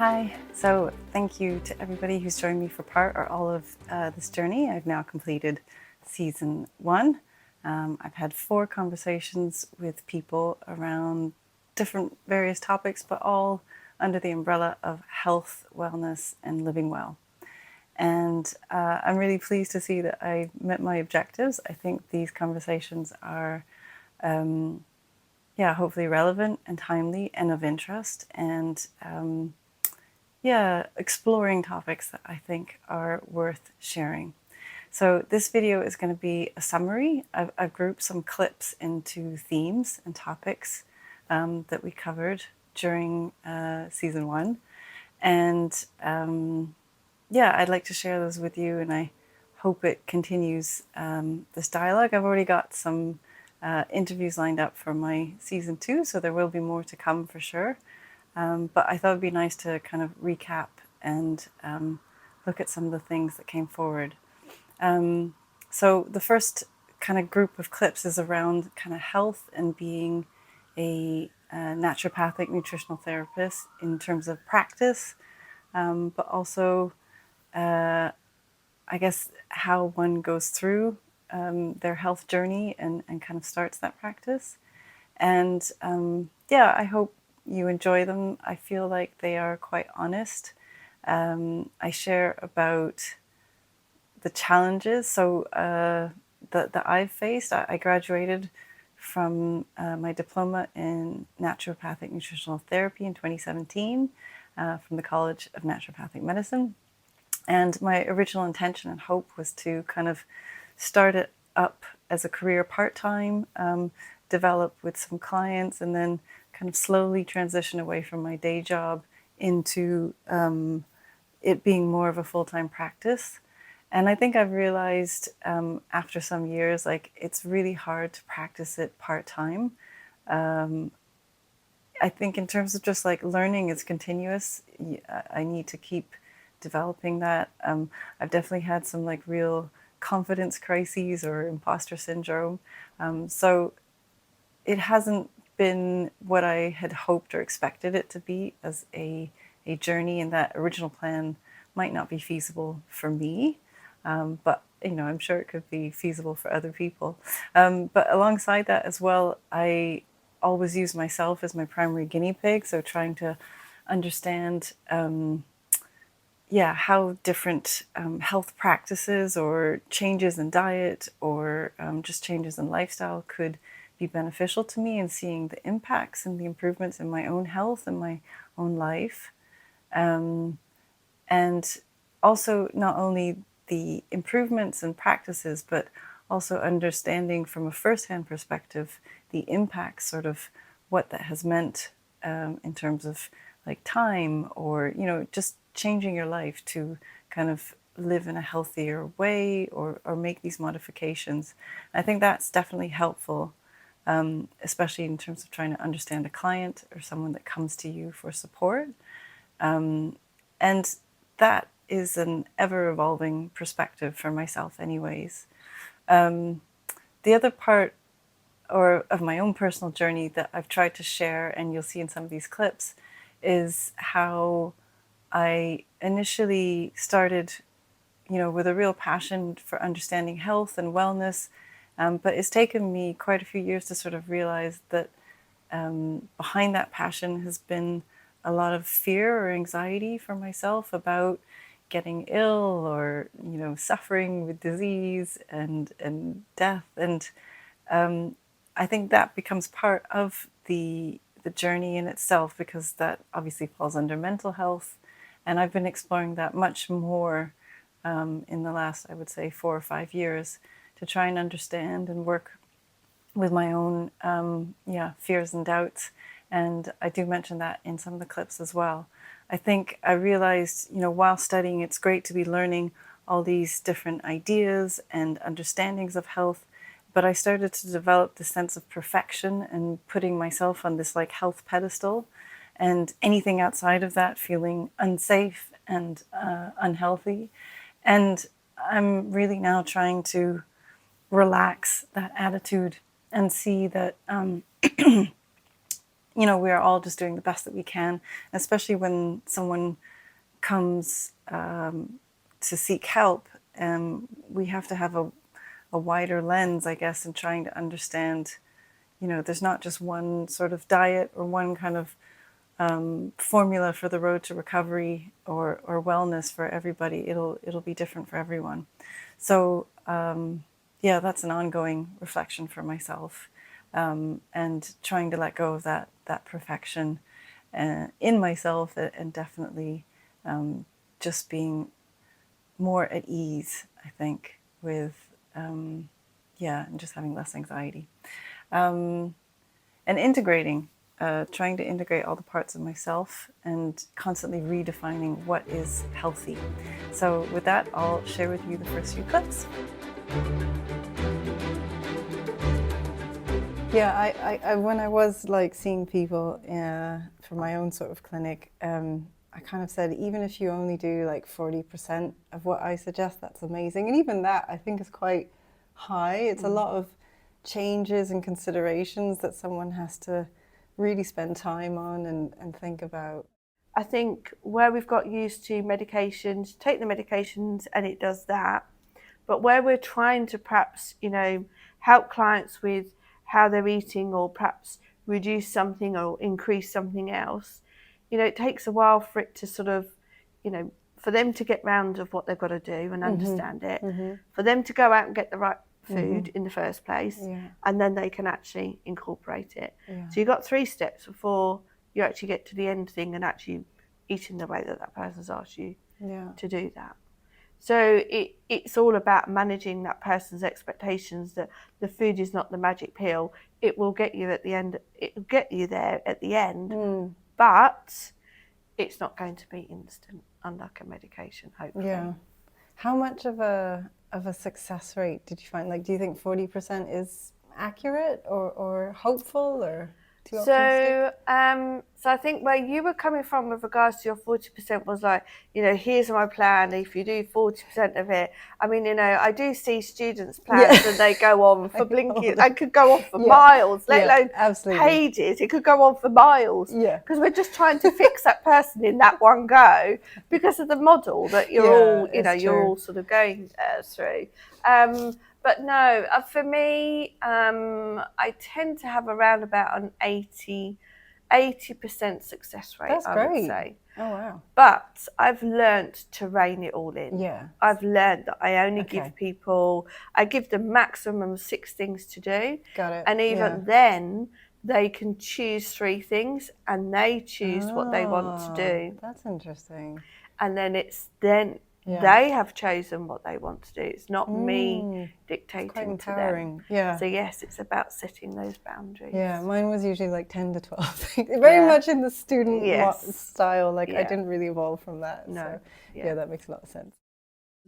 Hi. So thank you to everybody who's joined me for part or all of this journey. I've now completed season 1. I've had 4 conversations with people around different various topics, but all under the umbrella of health, wellness, and living well. And I'm really pleased to see that I met my objectives. I think these conversations are, hopefully relevant and timely and of interest. And exploring topics that I think are worth sharing. So this video is going to be a summary. I've grouped some clips into themes and topics that we covered during season 1. And I'd like to share those with you, and I hope it continues this dialogue. I've already got some interviews lined up for my season 2, so there will be more to come for sure. But I thought it'd be nice to kind of recap and look at some of the things that came forward. So the first kind of group of clips is around kind of health and being a naturopathic nutritional therapist in terms of practice, but also I guess how one goes through their health journey and kind of starts that practice. And I hope you enjoy them. I feel like they are quite honest. I share about the challenges that I've faced. I graduated from my diploma in naturopathic nutritional therapy in 2017 from the College of Naturopathic Medicine. And my original intention and hope was to kind of start it up as a career part-time, develop with some clients, and then kind of slowly transition away from my day job into it being more of a full-time practice. And I think I've realized after some years, like, it's really hard to practice it part-time. I think in terms of just like learning is continuous. I need to keep developing that. I've definitely had some like real confidence crises or imposter syndrome. So it hasn't been what I had hoped or expected it to be as a journey, and that original plan might not be feasible for me. But I'm sure it could be feasible for other people. But alongside that as well, I always use myself as my primary guinea pig. So trying to understand, how different health practices or changes in diet or just changes in lifestyle could be beneficial to me, and seeing the impacts and the improvements in my own health and my own life. And also not only the improvements and practices, but also understanding from a first-hand perspective the impacts, sort of what that has meant in terms of like time or, just changing your life to kind of live in a healthier way or make these modifications. I think that's definitely helpful, especially in terms of trying to understand a client or someone that comes to you for support. And that is an ever-evolving perspective for myself anyways. The other part of my own personal journey that I've tried to share, and you'll see in some of these clips, is how I initially started, with a real passion for understanding health and wellness. But it's taken me quite a few years to sort of realize that behind that passion has been a lot of fear or anxiety for myself about getting ill or, suffering with disease and death. And I think that becomes part of the journey in itself, because that obviously falls under mental health. And I've been exploring that much more in the last, I would say, 4 or 5 years, to try and understand and work with my own fears and doubts. And I do mention that in some of the clips as well. I think I realized, while studying, it's great to be learning all these different ideas and understandings of health, but I started to develop this sense of perfection and putting myself on this like health pedestal, and anything outside of that feeling unsafe and unhealthy. And I'm really now trying to relax that attitude and see that you know, we are all just doing the best that we can, especially when someone comes to seek help. We have to have a wider lens, I guess, in trying to understand, you know, there's not just one sort of diet or one kind of formula for the road to recovery or wellness for everybody. It'll be different for everyone. So yeah, that's an ongoing reflection for myself, and trying to let go of that perfection in myself, and definitely just being more at ease, I think, with yeah, and just having less anxiety, and integrating. Trying to integrate all the parts of myself and constantly redefining what is healthy. So with that, I'll share with you the first few clips. Yeah, I when I was like seeing people for my own sort of clinic, I kind of said, even if you only do like 40% of what I suggest, that's amazing. And even that, I think, is quite high. It's a lot of changes and considerations that someone has to really spend time on and think about. I think where we've got used to medications, take the medications and it does that. But where we're trying to perhaps, you know, help clients with how they're eating, or perhaps reduce something or increase something else, you know, it takes a while for it to sort of, you know, for them to get round of what they've got to do and understand it, for them to go out and get the right food in the first place, and then they can actually incorporate it. So you've got 3 steps before you actually get to the end thing and actually eating the way that that person's asked you to do that. So it's all about managing that person's expectations that the food is not the magic pill. It will get you at the end. It will get you there at the end, but it's not going to be instant, unlike a medication, hopefully. Yeah. How much of a success rate did you find? Like, do you think 40% is accurate or hopeful or too optimistic? So I think where you were coming from with regards to your 40% was like, you know, here's my plan. If you do 40% of it, I mean, you know, I do see students' plans and they go on for blinking. They could go on for miles, let alone pages. It could go on for miles. Because we're just trying to fix that person in that one go because of the model that you're all, you know, you're all sort of going through. But no, for me, I tend to have around about an 80% success rate. That's great. I would say. Oh wow! But I've learned to rein it all in. Yeah. I've learned that I only give people, I give them maximum 6 things to do. Got it. And even then, they can choose 3 things, and they choose what they want to do. That's interesting. And then they have chosen what they want to do. It's not me dictating to them. Yeah. So yes, it's about setting those boundaries. Yeah, mine was usually like 10 to 12. Very much in the student style. Like I didn't really evolve from that. No. So yeah, that makes a lot of sense.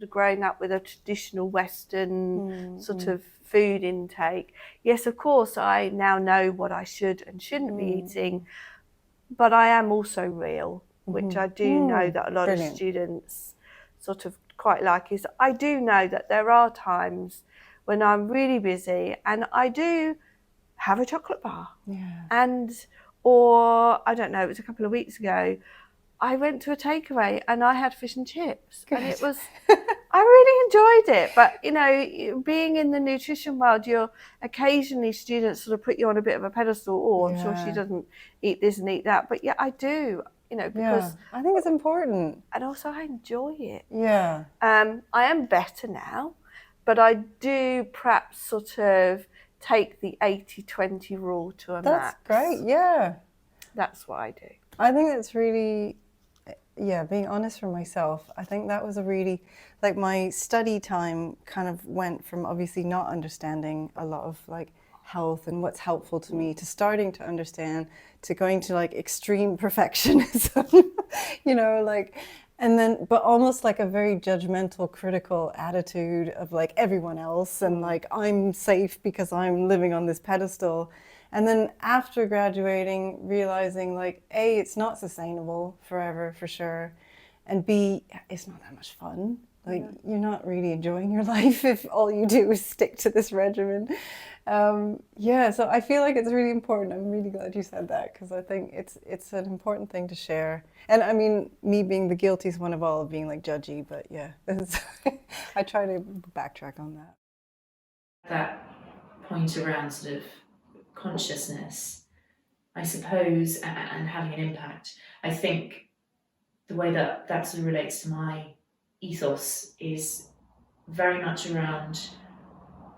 Growing up with a traditional Western sort of food intake, yes, of course, I now know what I should and shouldn't be eating, but I am also real, which I do know that a lot of students sort of quite like, is I do know that there are times when I'm really busy and I do have a chocolate bar. Or I don't know, it was a couple of weeks ago, I went to a takeaway and I had fish and chips. And it was, I really enjoyed it. But, you know, being in the nutrition world, you're occasionally, students sort of put you on a bit of a pedestal. Oh, I'm sure she doesn't eat this and eat that. But yeah, I do. You know, because I think it's important. And also I enjoy it. Yeah. I am better now, but I do perhaps sort of take the 80-20 rule to a max. That's great, yeah. That's what I do. I think that's really, being honest for myself, I think that was a really, like my study time kind of went from obviously not understanding a lot of like health and what's helpful to me to starting to understand, to going to like extreme perfectionism, you know, like, and then, but almost like a very judgmental, critical attitude of like everyone else and like I'm safe because I'm living on this pedestal. And then after graduating, realizing like, A, it's not sustainable forever for sure. And B, it's not that much fun. Like, you're not really enjoying your life if all you do is stick to this regimen. So I feel like it's really important. I'm really glad you said that, because I think it's an important thing to share. And I mean, me being the guilty one of all, of being like judgy, but yeah, I try to backtrack on that. That point around sort of consciousness, I suppose, and having an impact. I think the way that sort of relates to my ethos is very much around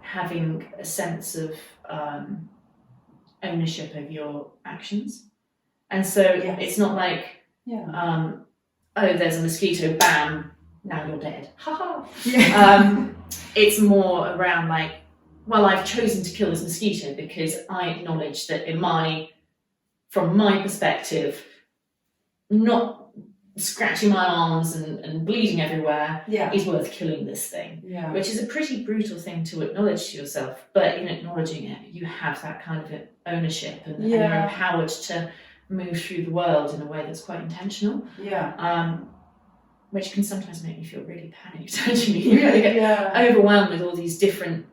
having a sense of ownership of your actions. And so it's not like, oh, there's a mosquito, bam, now you're dead. Ha ha. It's more around like, well, I've chosen to kill this mosquito because I acknowledge that from my perspective, not scratching my arms and bleeding everywhere is worth killing this thing, which is a pretty brutal thing to acknowledge to yourself. But in acknowledging it, you have that kind of ownership, and you're empowered to move through the world in a way that's quite intentional. Which can sometimes make me feel really panicked, actually. You get overwhelmed with all these different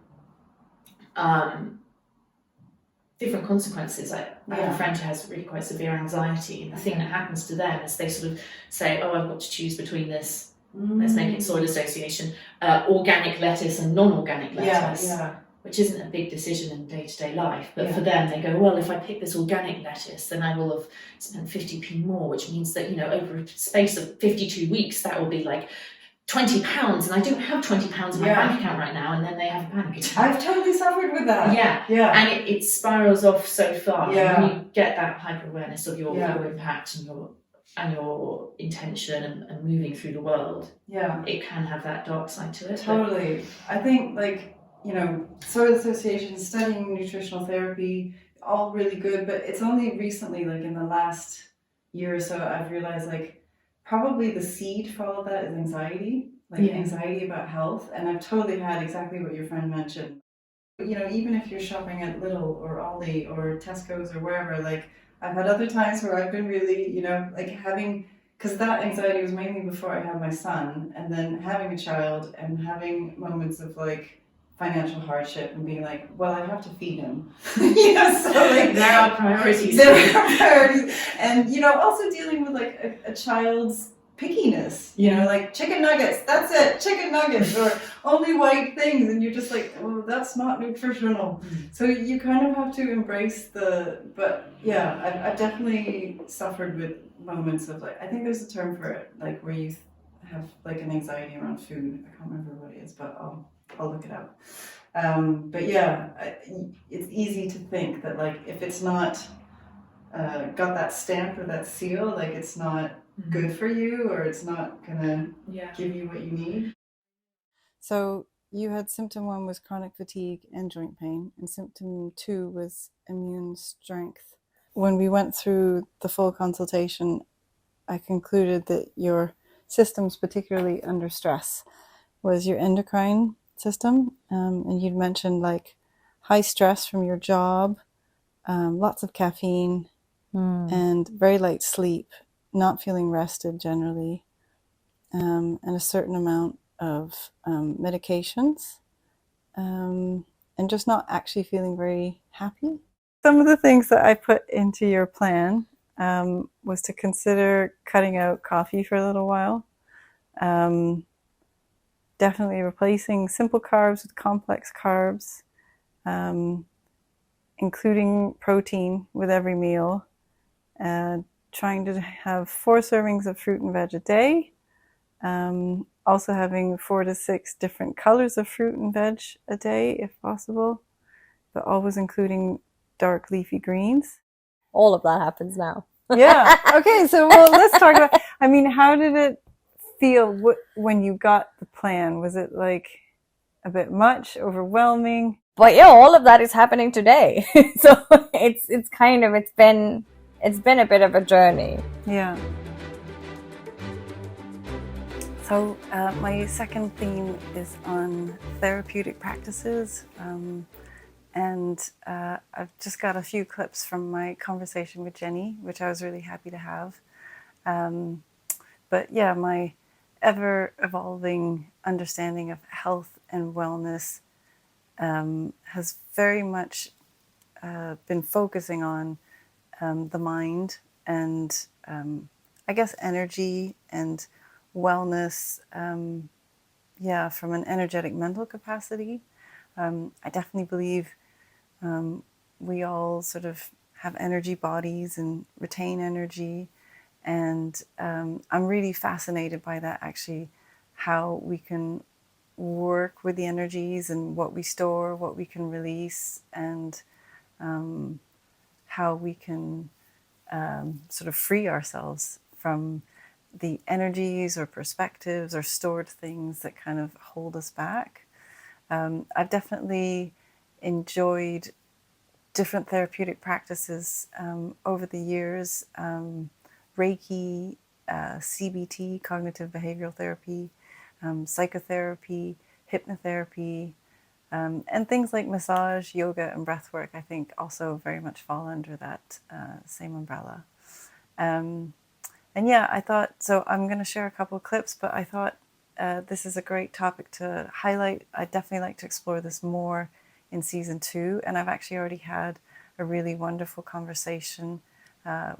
consequences. I have a friend who has really quite severe anxiety, and the thing that happens to them is they sort of say, oh, I've got to choose between this, let's make it soil association, organic lettuce and non-organic lettuce, which isn't a big decision in day-to-day life, but for them, they go, well, if I pick this organic lettuce, then I will have spent 50p more, which means that, over a space of 52 weeks, that will be like £20, and I don't have £20 in my bank account right now, and then they have a panic attack. I've totally suffered with that. And it spirals off so far. When you get that hyper awareness of your impact and your intention and moving through the world, it can have that dark side to it. Totally. I think soil association, studying nutritional therapy, all really good, but it's only recently, like in the last year or so, I've realized probably the seed for all of that is anxiety, anxiety about health. And I've totally had exactly what your friend mentioned. Even if you're shopping at Lidl or Aldi or Tesco's or wherever, I've had other times where I've been really, having, because that anxiety was mainly before I had my son, and then having a child and having moments of financial hardship and being like, well, I have to feed him. There are priorities. And, also dealing with a child's pickiness, chicken nuggets, that's it, chicken nuggets, or only white things. And you're just like, oh, that's not nutritional. So you kind of have to embrace I've definitely suffered with moments of I think there's a term for it, where you have an anxiety around food. I can't remember what it is, but I'll look it up. It's easy to think that if it's not got that stamp or that seal, it's not good for you, or it's not gonna give you what you need. So you had symptom 1 was chronic fatigue and joint pain, and symptom 2 was immune strength. When we went through the full consultation, I concluded that your systems, particularly under stress, was your endocrine system, and you'd mentioned high stress from your job, lots of caffeine, and very light sleep, not feeling rested generally, and a certain amount of medications, and just not actually feeling very happy. Some of the things that I put into your plan was to consider cutting out coffee for a little while. Definitely replacing simple carbs with complex carbs, including protein with every meal, trying to have 4 servings of fruit and veg a day, also having 4 to 6 different colors of fruit and veg a day if possible, but always including dark leafy greens. All of that happens now. Yeah. Okay. So let's talk about, how did it feel when you got the plan? Was it a bit much, overwhelming? But all of that is happening today. So it's been a bit of a journey. Yeah. So my second theme is on therapeutic practices. And I've just got a few clips from my conversation with Jenny, which I was really happy to have. My ever evolving understanding of health and wellness has very much been focusing on the mind and I guess energy and wellness, from an energetic mental capacity. I definitely believe we all sort of have energy bodies and retain energy. And I'm really fascinated by that, actually, how we can work with the energies and what we store, what we can release, and how we can sort of free ourselves from the energies or perspectives or stored things that kind of hold us back. I've definitely enjoyed different therapeutic practices over the years. Reiki, CBT, cognitive behavioral therapy, psychotherapy, hypnotherapy, and things like massage, yoga, and breathwork, I think also very much fall under that same umbrella. And yeah, I thought, so I'm going to share a couple of clips, but I thought this is a great topic to highlight. I'd definitely like to explore this more in season 2. And I've actually already had a really wonderful conversation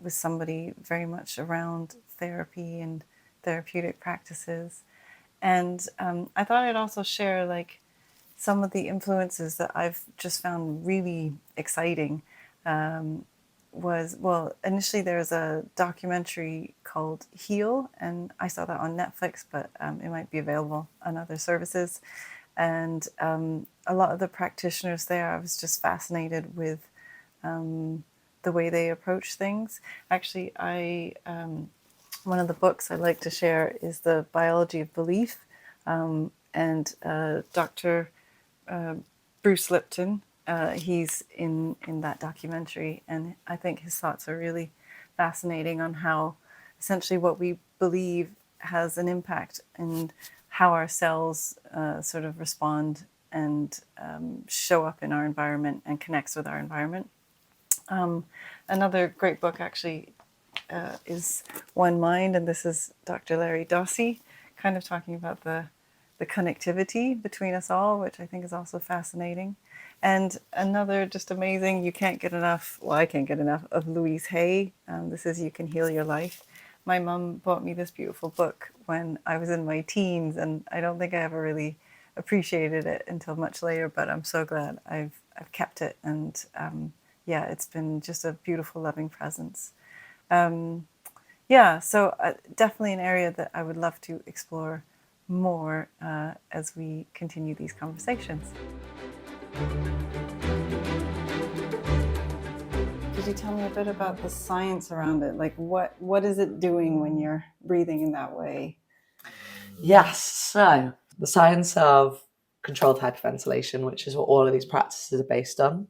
with somebody very much around therapy and therapeutic practices. And I thought I'd also share like some of the influences that I've just found really exciting. Initially there's a documentary called Heal, and I saw that on Netflix, but it might be available on other services. And a lot of the practitioners there, I was just fascinated with the way they approach things. Actually, one of the books I like to share is The Biology of Belief, and Dr. Bruce Lipton. He's in that documentary, and I think his thoughts are really fascinating on how essentially what we believe has an impact in how our cells sort of respond and show up in our environment and connects with our environment. Another great book actually is One Mind, and this is Dr. Larry Dossey, kind of talking about the connectivity between us all, which I think is also fascinating. And another just amazing, you can't get enough, well, I can't get enough, of Louise Hay. This is You Can Heal Your Life. My mum bought me this beautiful book when I was in my teens, and I don't think I ever really appreciated it until much later, but I'm so glad I've kept it. And it's been just a beautiful, loving presence. So definitely an area that I would love to explore more as we continue these conversations. Could you tell me a bit about the science around it? Like what is it doing when you're breathing in that way? Yes, so the science of controlled hyperventilation, which is what all of these practices are based on.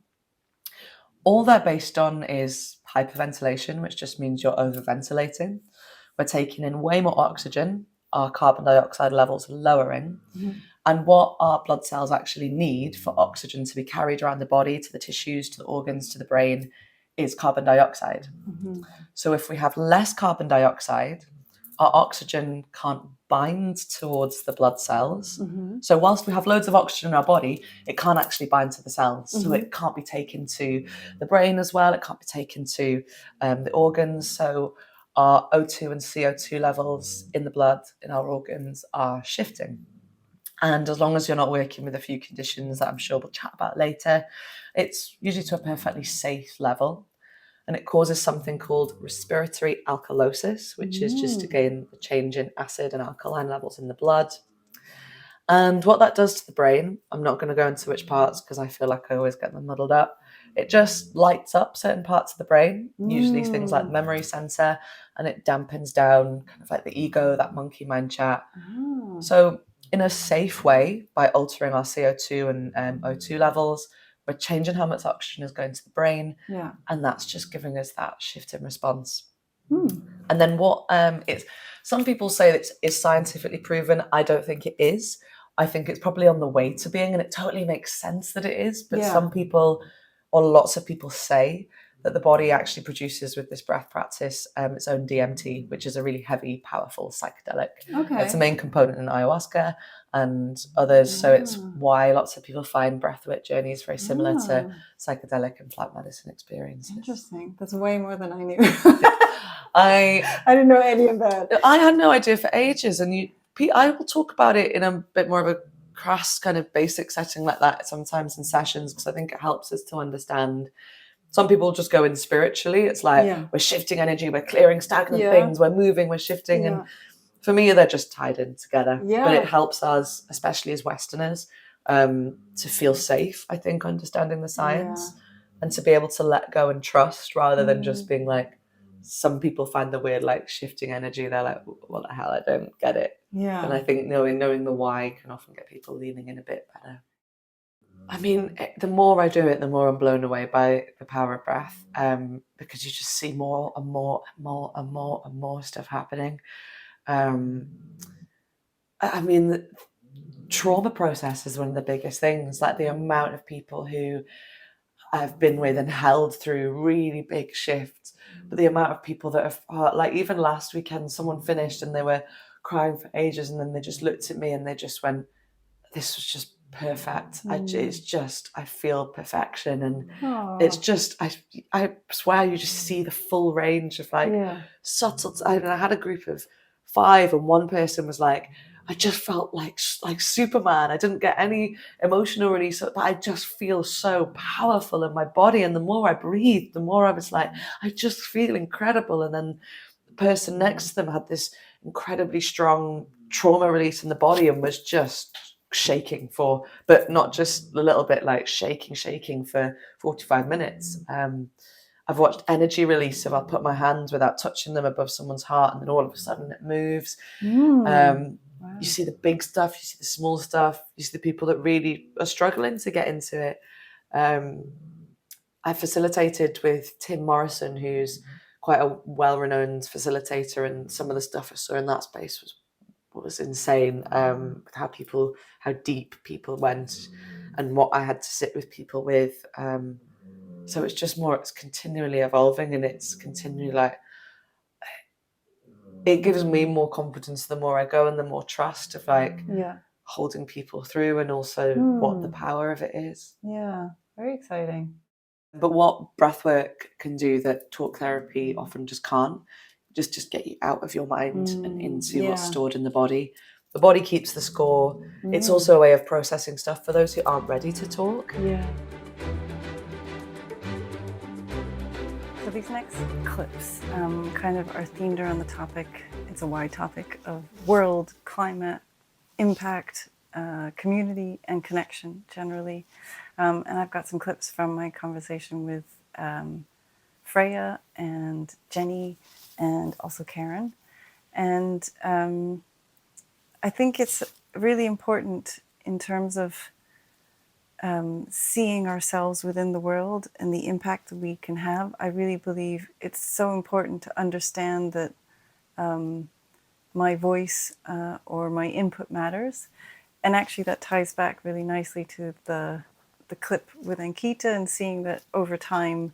All they're based on is hyperventilation, which just means you're overventilating. We're taking in way more oxygen, our carbon dioxide levels are lowering, and what our blood cells actually need for oxygen to be carried around the body, to the tissues, to the organs, to the brain, is carbon dioxide. So if we have less carbon dioxide, our oxygen can't bind towards the blood cells. So whilst we have loads of oxygen in our body, it can't actually bind to the cells. So it can't be taken to the brain as well. It can't be taken to the organs. So our O2 and CO2 levels in the blood, in our organs, are shifting. And as long as you're not working with a few conditions that I'm sure we'll chat about later, it's usually to a perfectly safe level. And it causes something called respiratory alkalosis, which is just, again, a change in acid and alkaline levels in the blood. And what that does to the brain, I'm not going to go into which parts because I feel like I always get them muddled up. It just lights up certain parts of the brain, usually things like the memory center, and it dampens down kind of like the ego, that monkey mind chat. So in a safe way, by altering our CO2 and O2 levels, we're changing how much oxygen is going to the brain, and that's just giving us that shift in response. And then what some people say that is scientifically proven. I don't think it is. I think it's probably on the way to being, and it totally makes sense that it is. But some people, or lots of people, say that the body actually produces with this breath practice its own DMT, which is a really heavy, powerful psychedelic. Okay. It's a main component in ayahuasca and others. So it's why lots of people find breathwork journeys very similar to psychedelic and plant medicine experiences. Interesting. That's way more than I knew. I didn't know any of that. I had no idea for ages, and I will talk about it in a bit more of a crass kind of basic setting like that sometimes in sessions, because I think it helps us to understand. Some people just go in spiritually. It's like we're shifting energy, we're clearing stagnant things, we're moving, we're shifting, and for me they're just tied in together. But it helps us, especially as Westerners, to feel safe, I think, understanding the science and to be able to let go and trust rather than just being like, some people find the weird like shifting energy. They're like, what the hell, I don't get it. And I think knowing the why can often get people leaning in a bit better. I mean, the more I do it, the more I'm blown away by the power of breath, because you just see more and more and more and more and more stuff happening. I mean, the trauma process is one of the biggest things, like the amount of people who I've been with and held through really big shifts, but the amount of people that have, like even last weekend, someone finished and they were crying for ages, and then they just looked at me and they just went, this was just perfect. It's just, I feel perfection. And it's just, I swear you just see the full range of like subtle. I had a group of 5 and one person was like, I just felt like Superman. I didn't get any emotional release, but I just feel so powerful in my body. And the more I breathed, the more I was like, I just feel incredible. And then the person next to them had this incredibly strong trauma release in the body and was just shaking for, but not just a little bit, like shaking for 45 minutes. I've watched energy release if I'll put my hands without touching them above someone's heart, and then all of a sudden it moves. Wow. You see the big stuff, you see the small stuff, you see the people that really are struggling to get into it. I facilitated with Tim Morrison, who's quite a well-renowned facilitator, and some of the stuff I saw in that space was insane. How deep people went, and what I had to sit with people with. So it's continually evolving, and it's continually like, it gives me more confidence the more I go, and the more trust of like holding people through, and also what the power of it is. Yeah, very exciting. But what breathwork can do that talk therapy often just can't, just get you out of your mind and into what's stored in the body. The body keeps the score. It's also a way of processing stuff for those who aren't ready to talk. So these next clips kind of are themed around the topic, it's a wide topic, of world, climate, impact, community, and connection generally. And I've got some clips from my conversation with Freya and Jenny and also Karen. And I think it's really important in terms of seeing ourselves within the world and the impact that we can have. I really believe it's so important to understand that my voice or my input matters. And actually that ties back really nicely to the clip with Ankita, and seeing that over time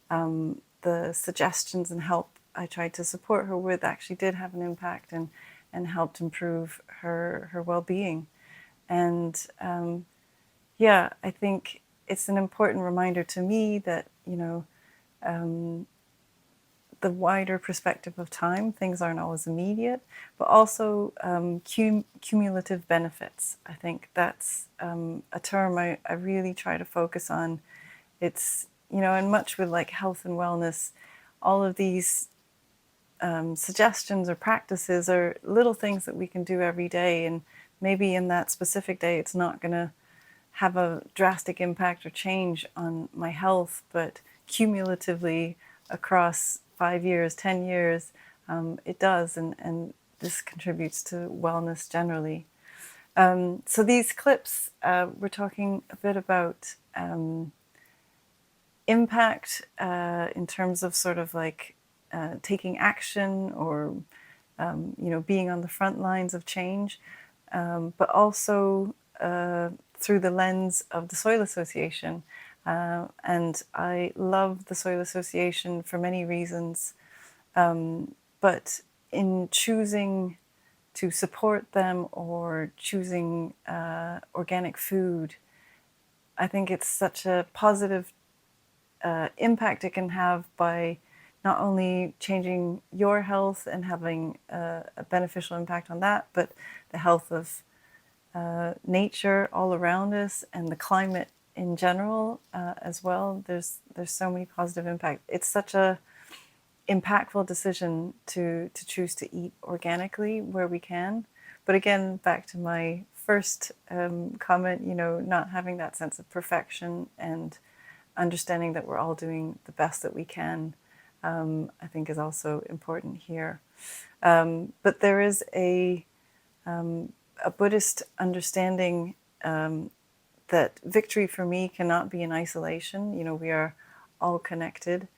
the suggestions and help I tried to support her with actually did have an impact and helped improve her well-being. And I think it's an important reminder to me that, the wider perspective of time, things aren't always immediate, but also cumulative benefits. I think that's a term I really try to focus on. It's, and much with like health and wellness, all of these suggestions or practices are little things that we can do every day, and maybe in that specific day it's not going to have a drastic impact or change on my health, but cumulatively across 5 years, 10 years, it does, and this contributes to wellness generally. So these clips, we're talking a bit about impact in terms of sort of like taking action or being on the front lines of change, but also through the lens of the Soil Association, And I love the Soil Association for many reasons. But in choosing to support them or choosing organic food, I think it's such a positive impact it can have by not only changing your health and having a beneficial impact on that, but the health of nature all around us and the climate in general as well. There's so many positive impacts. It's such a impactful decision to choose to eat organically where we can. But again, back to my first comment, you know, not having that sense of perfection and understanding that we're all doing the best that we can, I think is also important here. But there is a Buddhist understanding that victory for me cannot be in isolation. You know, we are all connected.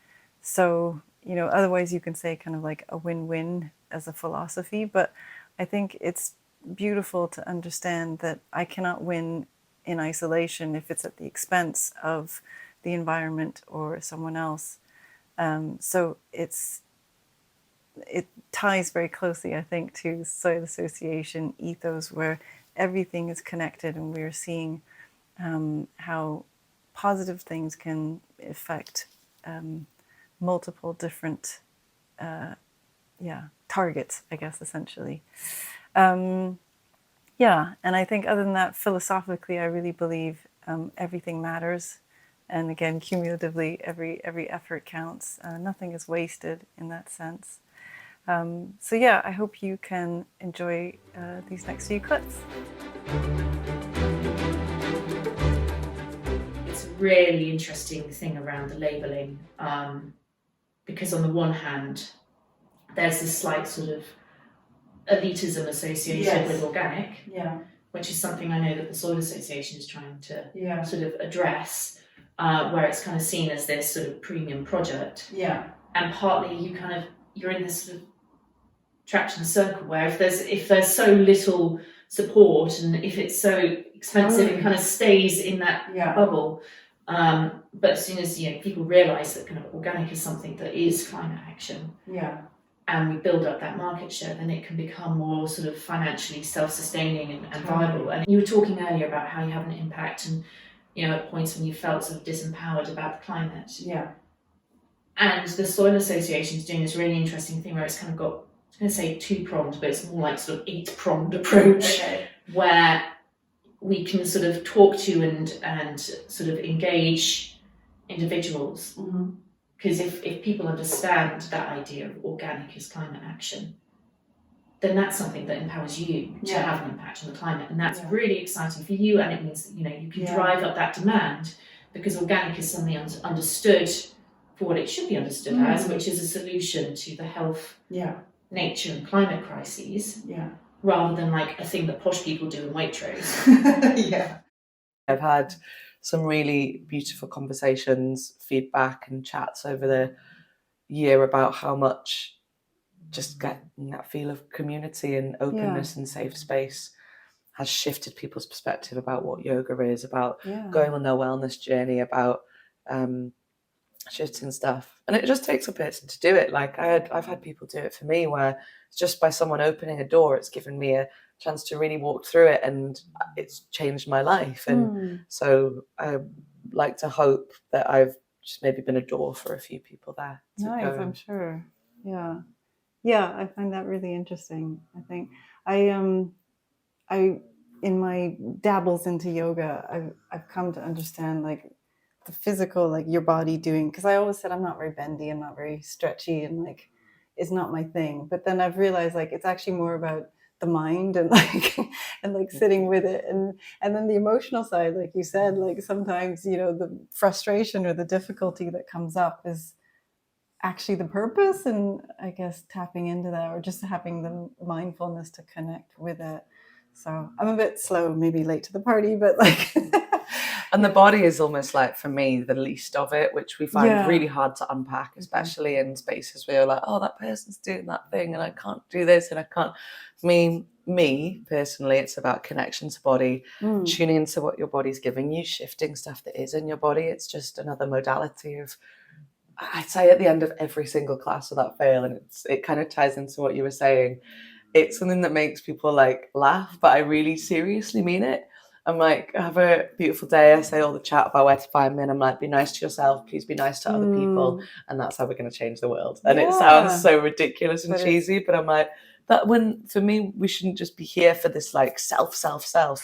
So, you know, otherwise you can say kind of like a win-win as a philosophy, but I think it's beautiful to understand that I cannot win in isolation if it's at the expense of the environment or someone else. So it ties very closely, I think, to Soil Association ethos, where everything is connected and we're seeing how positive things can affect multiple different targets, I guess, essentially. And I think other than that, philosophically, I really believe everything matters. And again, cumulatively, every effort counts. Nothing is wasted in that sense. So yeah, I hope you can enjoy these next few clips. It's a really interesting thing around the labelling, because on the one hand, there's this slight sort of elitism associated with organic, which is something I know that the Soil Association is trying to sort of address, where it's kind of seen as this sort of premium product. And partly you're in this sort of traction circle where if there's so little support and if it's so expensive, it kind of stays in that bubble. But as soon as people realise that kind of organic is something that is climate action, and we build up that market share, then it can become more sort of financially self-sustaining and viable. And you were talking earlier about how you have an impact, and at points when you felt sort of disempowered about the climate. And the Soil Association is doing this really interesting thing where it's kind of got, I was going to say two-pronged, but it's more like sort of eight-pronged approach, where we can sort of talk to and sort of engage individuals. Because if people understand that idea of organic as climate action, then that's something that empowers you to have an impact on the climate. And that's really exciting for you, and it means that you can drive up that demand, because organic is something understood for what it should be understood as, which is a solution to the health, nature and climate crises, rather than like a thing that posh people do in Waitrose. I've had some really beautiful conversations, feedback and chats over the year about how much just getting that feel of community and openness and safe space has shifted people's perspective about what yoga is, about going on their wellness journey, about shifting stuff. And it just takes a person to do it. Like I've had people do it for me, where just by someone opening a door, it's given me a chance to really walk through it, and it's changed my life. And so I like to hope that I've just maybe been a door for a few people there. Nice, I'm sure. Yeah, I find that really interesting. I think I in my dabbles into yoga, I've come to understand like the physical, like your body doing, because I always said I'm not very bendy, I'm not very stretchy, and like it's not my thing. But then I've realized like it's actually more about the mind and like sitting with it, and then the emotional side, like you said, like sometimes the frustration or the difficulty that comes up is actually the purpose, and I guess tapping into that, or just having the mindfulness to connect with it. So I'm a bit slow, maybe late to the party, but like and the body is almost like, for me, the least of it, which we find really hard to unpack, especially in spaces where you're like, oh, that person's doing that thing and I can't do this and I can't. For me, me personally, it's about connection to body, tuning into what your body's giving you, shifting stuff that is in your body. It's just another modality of, I'd say at the end of every single class without fail, and it kind of ties into what you were saying. It's something that makes people like laugh, but I really seriously mean it. I'm like, have a beautiful day. I say all the chat about where to find me, and I'm like, be nice to yourself, please be nice to other people, and that's how we're going to change the world. And it sounds so ridiculous and cheesy, but I'm like, that when for me, we shouldn't just be here for this like self,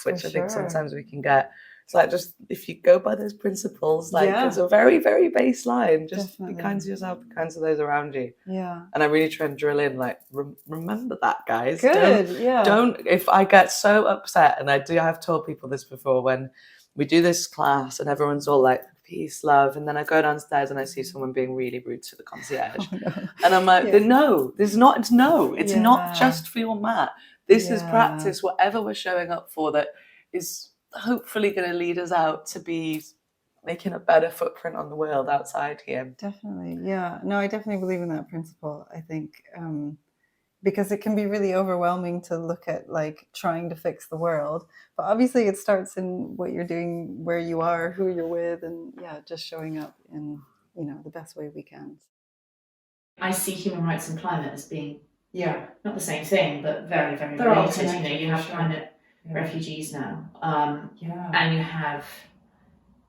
which I think sometimes we can get. It's like, just if you go by those principles, like it's a very, very baseline. Just be kind to yourself, be kind to those around you. Yeah. And I really try and drill in, like, remember that, guys. Good. Don't, if I get so upset, and I've told people this before, when we do this class and everyone's all like, peace, love, and then I go downstairs and I see someone being really rude to the concierge. And I'm like, no, it's not just for your mat. This is practice, whatever we're showing up for, that is hopefully going to lead us out to be making a better footprint on the world outside here. Definitely. Yeah. No, I definitely believe in that principle. I think because it can be really overwhelming to look at like trying to fix the world. But obviously it starts in what you're doing, where you are, who you're with, and just showing up in, the best way we can. I see human rights and climate as being not the same thing, but very, very They're all related. connected, You have for sure. climate refugees now, and you have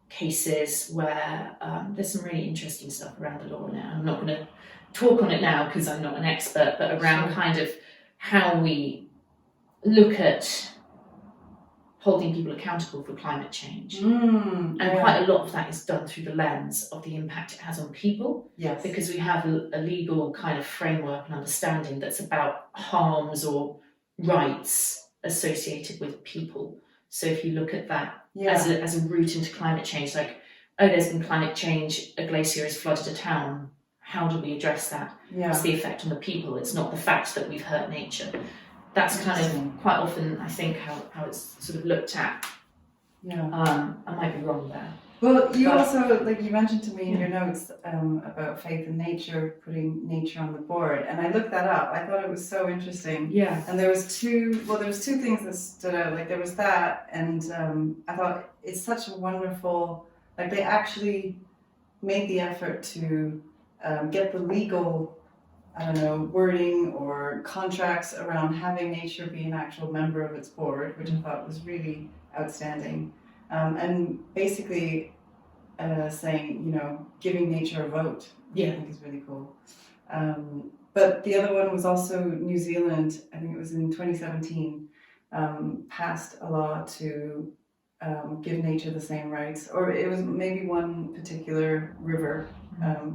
cases where there's some really interesting stuff around the law now. I'm not going to talk on it now because I'm not an expert, but around kind of how we look at holding people accountable for climate change. And quite a lot of that is done through the lens of the impact it has on people. Yes. Because we have a legal kind of framework and understanding that's about harms or rights associated with people. So if you look at that as a route into climate change, like, there's been climate change, a glacier has flooded a town, how do we address that? What's the effect on the people? It's not the fact that we've hurt nature. That's kind of quite often, I think, how it's sort of looked at. I might be wrong there. Well, you also, like you mentioned to me in your notes about faith in nature, putting nature on the board, and I looked that up. I thought it was so interesting. Yeah. And there was two things that stood out. Like there was that, and I thought it's such a wonderful, like they actually made the effort to get the legal, wording or contracts around having nature be an actual member of its board, which I thought was really outstanding. And basically saying, giving nature a vote, which I think is really cool. But the other one was also New Zealand, I think it was in 2017, passed a law to give nature the same rights, or it was maybe one particular river,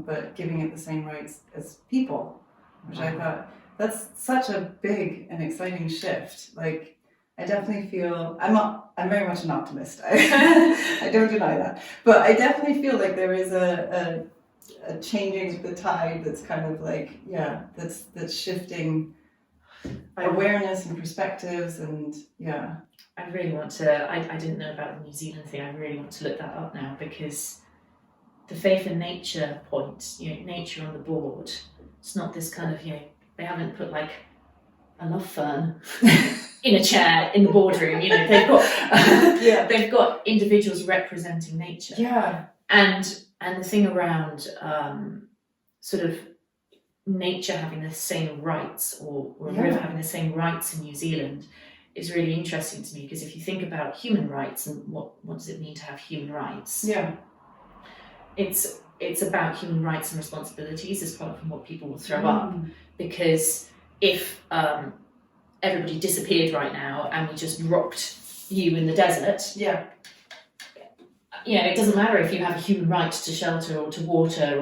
but giving it the same rights as people, which I thought, that's such a big and exciting shift. Like, I definitely feel, I'm very much an optimist. I don't deny that. But I definitely feel like there is a changing of the tide that's kind of like, that's shifting awareness and perspectives, and I really want to, I didn't know about the New Zealand thing, I really want to look that up now, because the faith in nature point, nature on the board, it's not this kind of, they haven't put like a love fern in a chair in the boardroom, they've got they've got individuals representing nature. And the thing around sort of nature having the same rights, or a river having the same rights in New Zealand, is really interesting to me, because if you think about human rights and what does it mean to have human rights? It's about human rights and responsibilities is quite often what people will throw up, because if everybody disappeared right now and we just dropped you in the desert, it doesn't matter if you have a human right to shelter or to water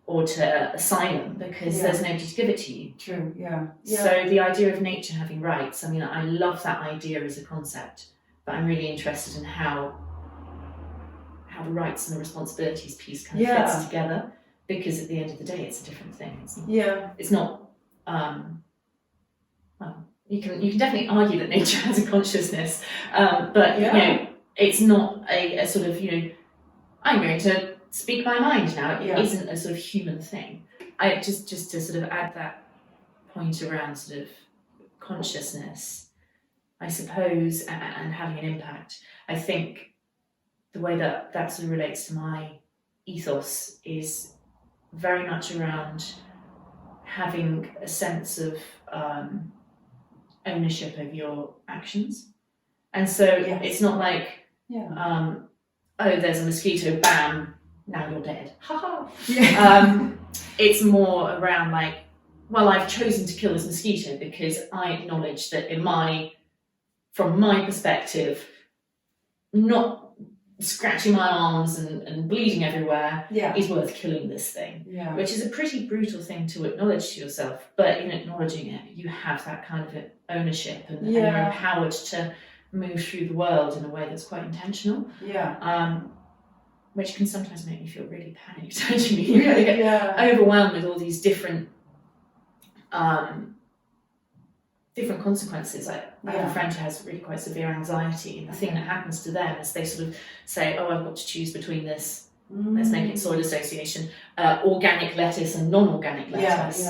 or to asylum, because there's nobody to give it to you. True, So the idea of nature having rights, I love that idea as a concept, but I'm really interested in how the rights and the responsibilities piece kind of fits together, because at the end of the day, it's a different thing. It's not. Well, you can definitely argue that nature has a consciousness, but it's not a sort of I'm going to speak my mind now. It isn't a sort of human thing. I just to sort of add that point around sort of consciousness, I suppose, and having an impact. I think the way that sort of relates to my ethos is very much around having a sense of ownership of your actions. And so it's not like, oh, there's a mosquito, bam, now you're dead. Ha ha. It's more around like, well, I've chosen to kill this mosquito because I acknowledge that from my perspective, not scratching my arms and bleeding everywhere is worth killing this thing. Which is a pretty brutal thing to acknowledge to yourself. But in acknowledging it, you have that kind of ownership and you're empowered to move through the world in a way that's quite intentional. Which can sometimes make me feel really panicked, actually. You know, I get overwhelmed with all these different consequences. I have a friend who has really quite severe anxiety, and the thing that happens to them is they sort of say, oh, I've got to choose between this, let's make it soil association, organic lettuce and non-organic lettuce,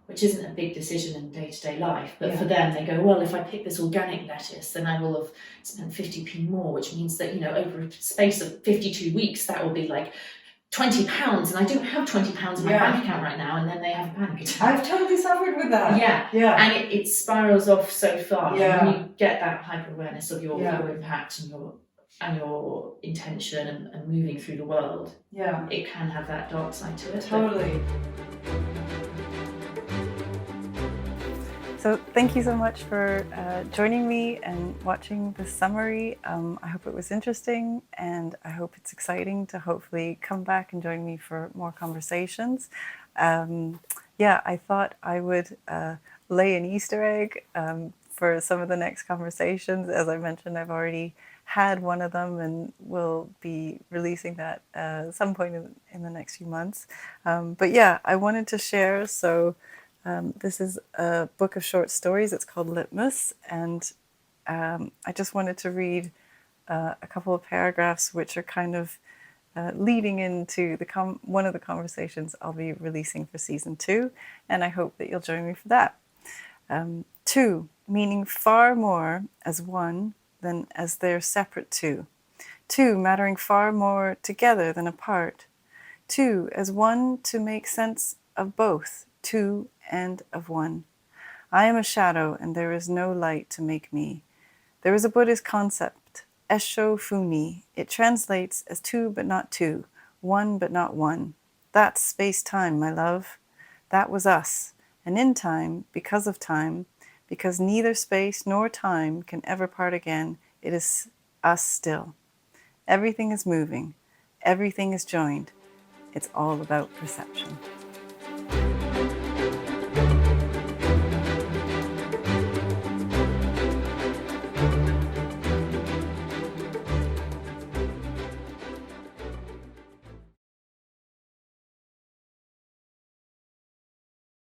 which isn't a big decision in day-to-day life, but for them they go, well, if I pick this organic lettuce, then I will have spent 50p more, which means that, you know, over a space of 52 weeks, that will be like £20, and I don't have £20 in my bank account right now, and then they have a panic attack. I've totally suffered with that. And it spirals off so far. When you get that hyper awareness of your impact and your intention and moving through the world, it can have that dark side to it. Totally. So thank you so much for joining me and watching this summary. I hope it was interesting, and I hope it's exciting to hopefully come back and join me for more conversations. I thought I would lay an Easter egg for some of the next conversations. As I mentioned, I've already had one of them and will be releasing that at some point in the next few months. I wanted to share, this is a book of short stories. It's called Litmus, and I just wanted to read a couple of paragraphs which are kind of leading into one of the conversations I'll be releasing for season 2, and I hope that you'll join me for that. 2, meaning far more as one than as they're separate two. 2, mattering far more together than apart. 2, as one to make sense of both, 2 and of one. I am a shadow, and there is no light to make me. There is a Buddhist concept, Esho Fumi. It translates as 2 but not 2, 1 but not 1. That's space-time, my love. That was us. And in time, because neither space nor time can ever part again, it is us still. Everything is moving. Everything is joined. It's all about perception.